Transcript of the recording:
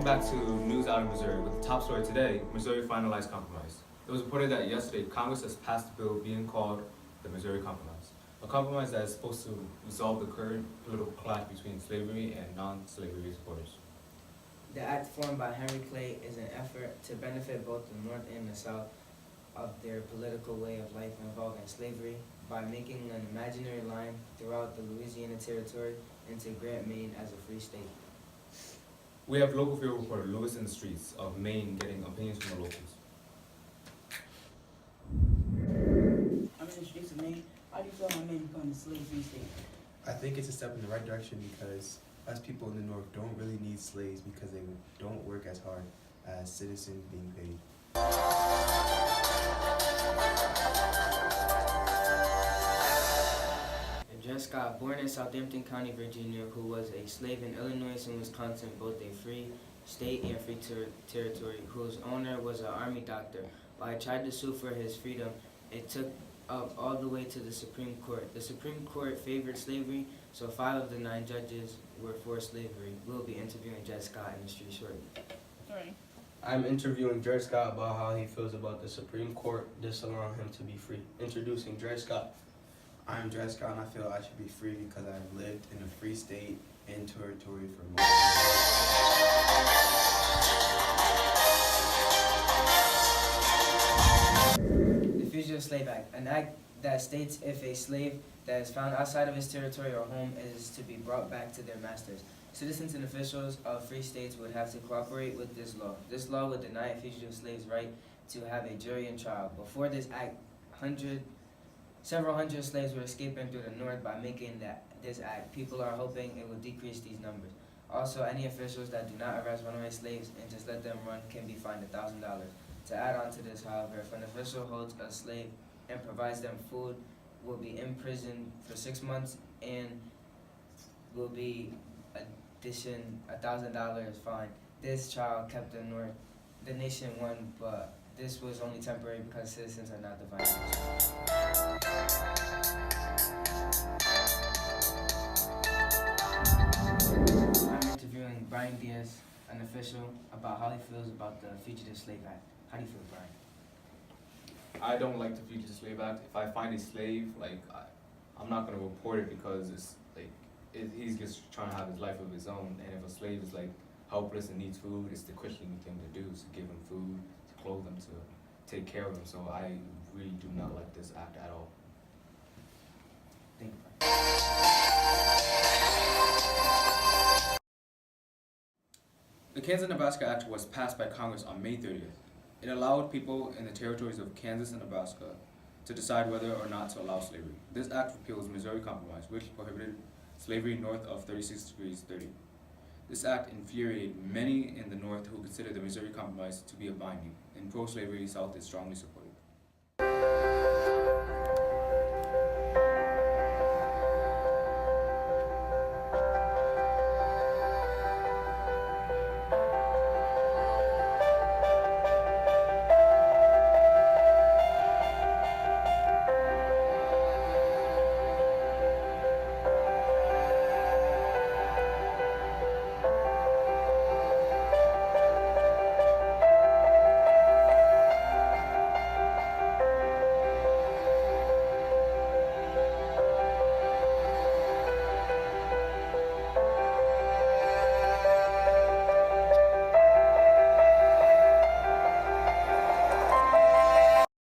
Welcome back to News Out of Missouri. With the top story today, Missouri finalized compromise. It was reported that yesterday Congress has passed a bill being called the Missouri Compromise, a compromise that is supposed to resolve the current political clash between slavery and non-slavery supporters. The act formed by Henry Clay is an effort to benefit both the North and the South of their political way of life involving slavery by making an imaginary line throughout the Louisiana Territory and to grant Maine as a free state. We have local field reporter Lewis in the streets of Maine getting opinions from the locals. I'm in the streets of Maine. How do you feel about Maine becoming a slave-free state? I think it's a step in the right direction because us people in the North don't really need slaves because they don't work as hard as citizens being paid. Dred Scott, born in Southampton County, Virginia, who was a slave in Illinois and Wisconsin, both a free state and free territory, whose owner was an army doctor. While he tried to sue for his freedom, it took up all the way to the Supreme Court. The Supreme Court favored slavery, so 5 of the 9 judges were for slavery. We'll be interviewing Dred Scott in the street shortly. I'm interviewing Dred Scott about how he feels about the Supreme Court disallowing him to be free. Introducing Dred Scott. I'm Dred Scott and I feel I should be free because I've lived in a free state and territory for most of my life. The Fugitive Slave Act, an act that states if a slave that is found outside of his territory or home is to be brought back to their masters. Citizens and officials of free states would have to cooperate with this law. This law would deny fugitive slaves' right to have a jury and trial. Before this act, several hundred slaves were escaping through the North. By making this act, people are hoping it will decrease these numbers. Also, any officials that do not arrest runaway slaves and just let them run can be fined $1,000. To add on to this, however, if an official holds a slave and provides them food, will be imprisoned for 6 months and will be addition $1,000 fine. This trial kept the nation won, but this was only temporary because citizens are not the violence. I'm interviewing Brian Diaz, an official, about how he feels about the Fugitive Slave Act. How do you feel, Brian? I don't like the Fugitive Slave Act. If I find a slave, I'm not gonna report it because he's just trying to have his life of his own. And if a slave is helpless and needs food, it's the Christian thing to do is to give him food, to clothe him, to take care of him. So I really do not like this act at all. Thank you, Brian. The Kansas-Nebraska Act was passed by Congress on May 30th. It allowed people in the territories of Kansas and Nebraska to decide whether or not to allow slavery. This act repeals Missouri Compromise, which prohibited slavery north of 36 degrees 30. This act infuriated many in the North who considered the Missouri Compromise to be a binding, and pro-slavery South is strongly supported.